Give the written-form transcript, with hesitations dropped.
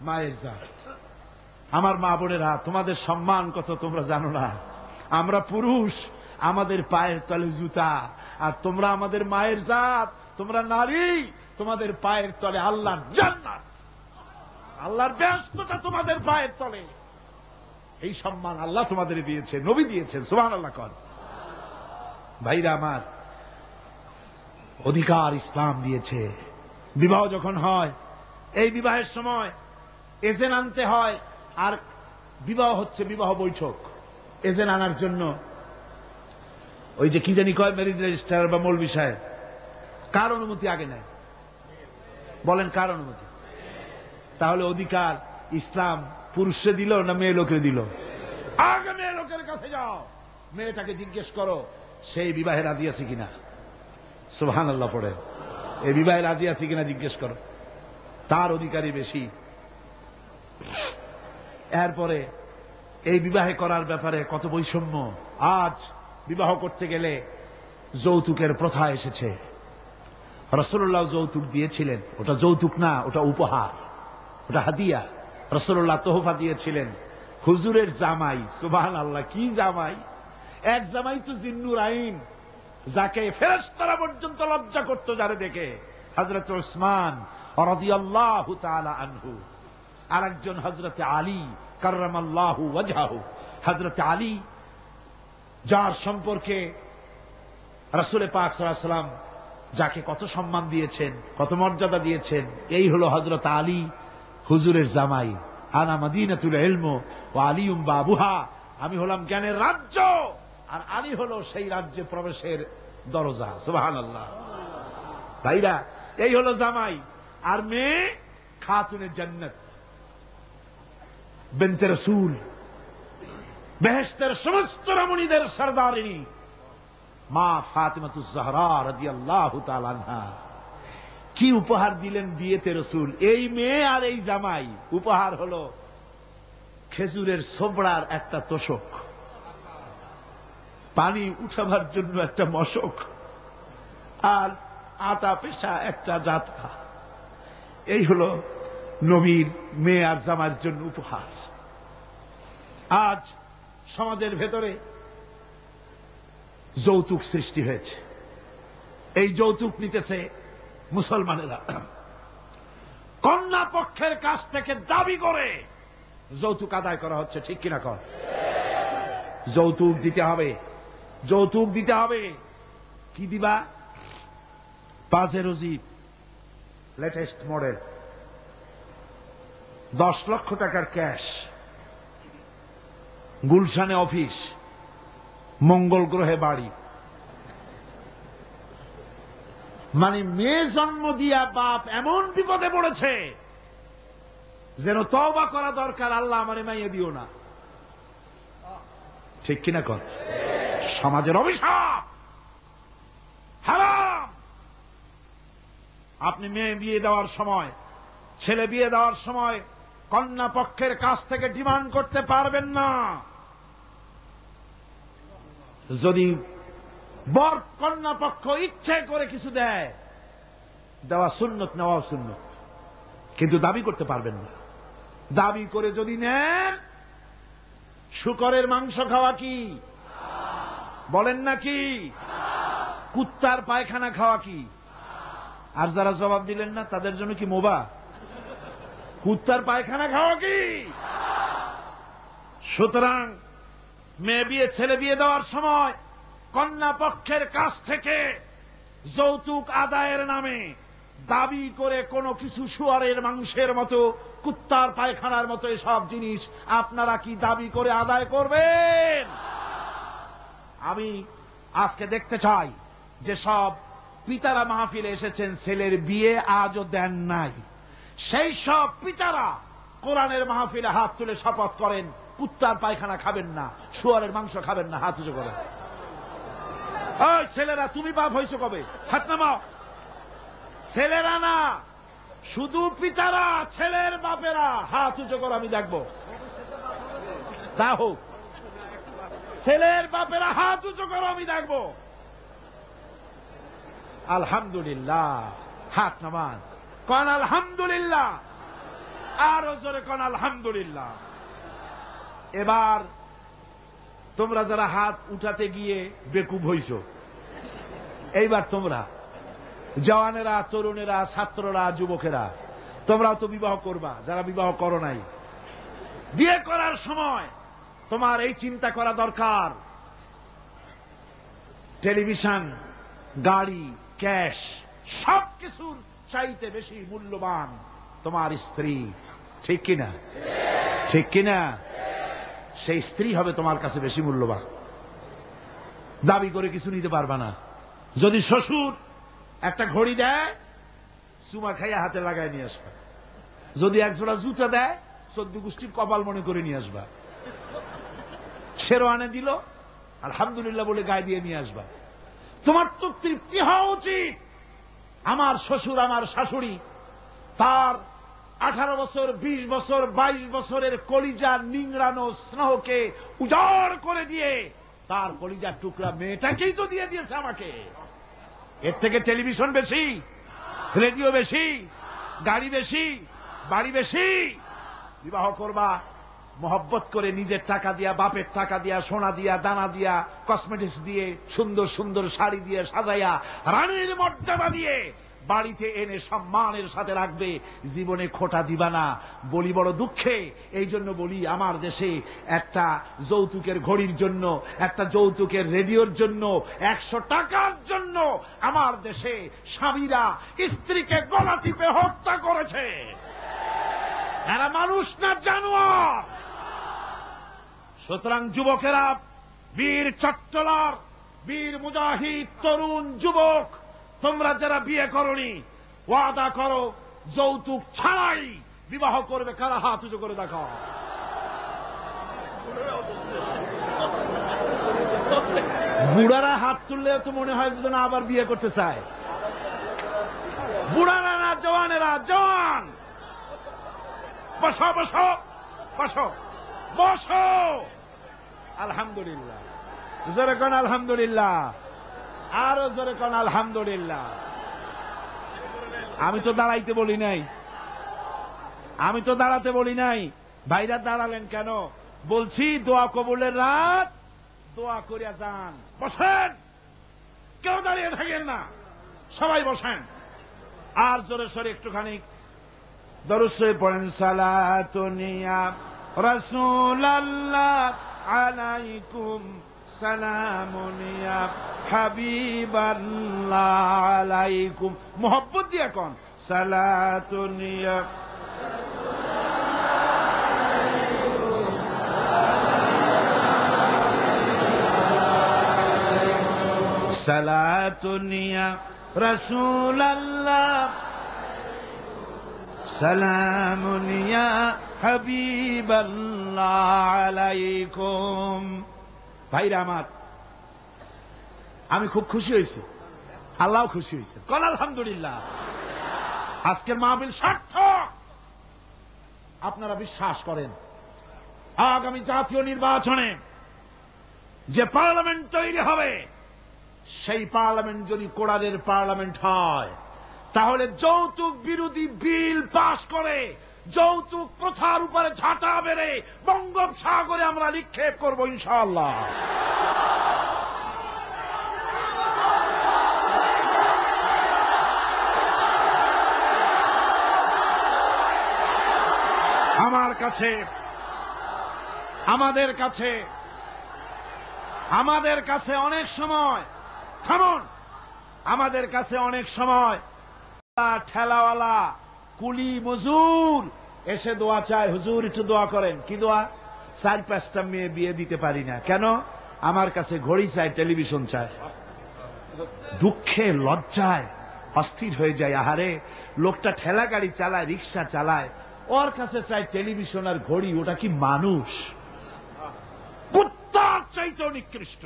মায়ের জাত। আমার মা বোনেরা, তোমাদের সম্মান কত তোমরা জানো না। আমরা পুরুষ, আমাদের পায়ের তলে জুতা, আর তোমরা আমাদের মায়ের জাত, তোমরা নারী, তোমাদের পায়ের তলে আল্লাহর জান্নাত, আল্লাহর ব্যস্ততা তোমাদের পায়ের তলে। এই সম্মান আল্লাহ তোমাদের দিয়েছে, নবী দিয়েছেন। সুবহানাল্লাহ কর। ভাইরা আমার, অধিকার ইসলাম দিয়েছে। বিবাহ যখন হয়, এই বিবাহের সময় এজেন্ট আনতে হয়। আর বিবাহ হচ্ছে বিবাহ বৈঠক। এজেন্ট আনার জন্য ওই যে কি জানি কয়, ম্যারেজ রেজিস্ট্রার বা মৌলভী সাহেব, কার অনুমতি আগে নেয়? বলেন কার অনুমতি? তাহলে অধিকার ইসলাম পুরুষে দিল না মেয়ে লোকের দিল? আগে মেয়ে লোকের কাছে যাও, মেয়েটাকে জিজ্ঞেস করো সেই বিবাহে রাজি আছে কিনা। সুবহানাল্লাহ পড়ে, এই বিবাহে রাজি আছে কিনা জিজ্ঞেস করো, তার অধিকারই বেশি। এরপরে এই বিবাহে করার ব্যাপারে কত বৈষম্য। আজ বিবাহ করতে গেলে যৌতুকের প্রথা এসেছে। রাসূলুল্লাহ যৌতুক দিয়েছিলেন, ওটা যৌতুক না, ওটা উপহার, ওটা হাদিয়া। রাসূলুল্লাহ তোহফা দিয়েছিলেন হুজুরের জামাই। সুবহানাল্লাহ, কি জামাই! এক জামাই তো জিন্নুর আইন, যাকে ফেরেশতারা পর্যন্ত লজ্জা করত যারে দেখে, হযরত উসমান রাদিয়াল্লাহু তাআলা আনহু। আরেকজন হযরত আলী কাররামাল্লাহু ওয়াজহাহু। হযরত আলী, যার সম্পর্কে রাসূল পাক সাল্লাল্লাহু আলাইহি ওয়াসাল্লাম যাকে কত সম্মান দিয়েছেন, কত মর্যাদা দিয়েছেন, এই হলো হযরত আলী হুজুরের জামাই। আনা মাদিনাতুল ইলম ওয়া আলিয়ুম বাবুহা। আমি হলাম জ্ঞানের রাজ্য, আর আলী হলো সেই রাজ্যে প্রবেশের দরজা। সুবহানাল্লাহ। ভাইরা, এই হলো জামাই। আর মেয়ে খাতুনে জান্নাত, বিনতে রাসূল, বেহেশতের সমস্ত রমণীদের সরদারিনী মা ফাতিমাতুজ জাহরা রাদিয়াল্লাহু তাআলা আনহা। কি উপহার দিলেন বিয়েতে রাসূল! এই মেয়ে আর এই জামাই। উপহার হলো খেজুরের ছোবড়ার একটা তোশক, পানি উঠাবার জন্য একটা মশক, আর আটা পেশা একটা জাতা। এই হলো নবীর মেয়ে আর জামাইয়ের জন্য উপহার। আজ সমাজের ভেতরে যৌতুক সৃষ্টি হয়েছে। এই যৌতুক নিতেছে মুসলমানেরা। কন্যা পক্ষের কাছ থেকে দাবি করে যৌতুক আদায় করা হচ্ছে। ঠিক কিনা কর? যৌতুক দিতে হবে, যৌতুক দিতে হবে। কি দিবা? পাজেরো জিপ, লেটেস্ট মডেল, 10 লক্ষ টাকার ক্যাশ, গুলশানে অফিস, মঙ্গল গ্রহে বাড়ি। মানে মেয়ে জন্ম দিয়া বাপ এমন বিপদে পড়েছে যেন তওবা করা দরকার, আল্লাহ আমারে মাইয়া দিও না। ঠিক কিনা কর? সমাজের অভিশাপ, হারাম। আপনি মেয়ে বিয়ে দেওয়ার সময়, ছেলে বিয়ে দেওয়ার সময় কন্যা পক্ষের কাছ থেকে ডিমান্ড করতে পারবেন না। যদি বর কন্যা পক্ষ ইচ্ছে করে কিছু দেয়, দেওয়া সুন্নত, নেওয়া সুন্নত, কিন্তু দাবি করতে পারবেন না। দাবি করে যদি নেন, শুকরের মাংস খাওয়া কি? বলেন না কি? কুত্তার পায়খানা খাওয়া কি? আর যারা জবাব দিলেন না তাদের জন্য কি মোবা? কুত্তার পায়খানা খাওয়া কি? সুতরাং মেয়ে বিয়ে, ছেলে বিয়ে দেওয়ার সময় কন্যা পক্ষের কাছ থেকে যৌতুক আদায়ের নামে দাবি করে কোনো কিছু শুয়ারের মাংসের মতো, কুত্তার পায়খানার মতো এসব জিনিস আপনারা কি দাবি করে আদায় করবেন? আমি আজকে দেখতে চাই যে সব পিতারা মাহফিলে এসেছেন, ছেলের বিয়ে আজও দেন নাই, সেই সব পিতারা কোরআনের মাহফিলে হাত তুলে শপথ করেন কুত্তার পায়খানা খাবেন না, শুয়ারের মাংস খাবেন না। হাত উঁচু করেন। ওই ছেলেরা, তুমি বাপ হয়েছো কবে? হাত নামাও। ছেলেরা না, শুধু পিতারা, ছেলের বাপেরা হাত উঁচু করো, আমি দেখবো। তা হোক, ছেলের বাপেরা হাত উঁচু করো, আমি দেখবো। আলহামদুলিল্লাহ, হাত নামান, কোন আলহামদুলিল্লাহ। আরো জোরে কোন আলহামদুলিল্লাহ। এবার তোমরা যারা হাত উঠাতে গিয়ে বেকুব হইছ, এইবার তোমরা জওয়ানেরা, তরুণেরা, ছাত্ররা, যুবকেরা, তোমরাও তো বিবাহ করবা যারা বিবাহ করো নাই। বিয়ে করার সময় তোমার এই চিন্তা করা দরকার, টেলিভিশন, গাড়ি, ক্যাশ সবকিছুর চাইতে বেশি মূল্যবান তোমার স্ত্রী। ঠিক কিনা? ঠিক কিনা? সেই স্ত্রী হবে তোমার কাছে বেশি মূল্যবান। দাবি করে কিছু নিতে পারবা না। যদি শ্বশুর একটা ঘড়ি দেয়, চুমা খাইয়া হাতে লাগায় নিয়ে আসবা। যদি একজোড়া জুতা দেয়, 14 গোষ্ঠীর কপাল মনে করে নিয়ে আসবা। শেরওয়ানে দিল, আলহামদুলিল্লাহ বলে গায়ে দিয়ে নিয়ে আসবা। তোমার তো তৃপ্তি হওয়া উচিত। আমার শ্বশুর, আমার শাশুড়ি তার 18 বছর, 20 বছর, 22 বছরের কলিজা নিংড়ানো স্নেহকে উজাড় করে দিয়ে তার কলিজার টুকরা মেয়েটাকেই তো দিয়ে দিয়েছে আমাকে। এর থেকে টেলিভিশন বেশি, রেডিও বেশি, গাড়ি বেশি, বাড়ি বেশি? বিবাহ করবা মহব্বত করে, নিজের টাকা দিয়া, বাপের টাকা দিয়া, সোনা দিয়া, দানা দিয়া, কসমেটিক্স দিয়ে, সুন্দর সুন্দর শাড়ি দিয়ে সাজাইয়া, রানীর মর্যাদা দিয়ে বাড়িতে এনে সম্মানের সাথে রাখবে। জীবনে খোটা দিবা না। বলি বড় দুঃখে, এই জন্য বলি আমার দেশে একটা যৌতুকের ঘড়ির জন্য, একটা যৌতুকের রেডিওর জন্য, 100 টাকার জন্য আমার দেশে স্বামীরা স্ত্রীকে গলা টিপে হত্যা করেছে। এরা মানুষ না জানোয়ার। সুতরাং যুবকেরা, বীর চট্টলার, বীর মুজাহিদ, তরুণ যুবক, তোমরা যারা বিয়ে করনি, ওয়াদা করো যৌতুক ছাড়াই বিবাহ করবে। কারা হাত উঁচু করে দেখাও। বুড়ারা হাত তুললে তো মনে হয় যেন আবার বিয়ে করতে চায়। বুড়ারা না, জওয়ানেরা। জওয়ান বসো, বসো, বসো, বসো। আলহামদুলিল্লাহ। জোরে কোন আলহামদুলিল্লাহ। আরো জোরে কোন আলহামদুলিল্লাহ। আমি তো দাঁড়াইতে বলি নাই, আমি তো দাঁড়াতে বলি নাই। ভাইরা দাঁড়ালেন কেন? বলছি দোয়া কবুলের রাত, দোয়া করিয়া যান। বসেন, কেউ দাঁড়িয়ে থাকেন না, সবাই বসেন। আর জোরে সরে একটুখানি দরুদ শরীফ পড়েন। সালাতুনিয়া রাসূলুল্লাহ আলাইকুম, সালামুনিয়া হাবিবাল্লাহ আলাইকুম। মোহব্বত দিয়া কোন সালাতুনিয়া সালাতুনিয়া রাসূলুল্লাহ, সালামুনিয়া হাবিবাল্লাহ আলাইকুম। ভাইরা আমার, আমি খুব খুশি হয়েছি, আল্লাহ খুশি হয়েছে। কল আলহামদুলিল্লাহ। আজকের মাহফিল সার্থক। আপনারা বিশ্বাস করেন, আগামী জাতীয় নির্বাচনে যে পার্লামেন্ট তৈরি হবে, সেই পার্লামেন্ট যদি কোরআনের পার্লামেন্ট হয়, তাহলে যৌতুক বিরোধী বিল পাশ করে যৌতুক প্রথার উপরে ঝাঁটা বেড়ে বঙ্গোপসাগরে আমরা নিক্ষেপ করব ইনশাআল্লাহ। আমাদের কাছে অনেক সময়, থামুন, আমাদের কাছে অনেক সময় ঠেলাওয়ালা, কুলি, মজুর এসে দোয়া চায়, হুজুর একটু দোয়া করেন। কি দোয়া? 4-5টা মেয়ে বিয়ে দিতে পারি না। কেন? আমার কাছে ঘড়ি চায়, টেলিভিশন চায়। দুঃখে লজ্জায় অস্থির হয়ে যায়। আহারে, লোকটা ঠেলা গাড়ি চালায়, রিক্সা চালায়, ওর কাছে চায় টেলিভিশন আর ঘড়ি। ওটা কি মানুষ? কুত্তার চাইতেও নিকৃষ্ট।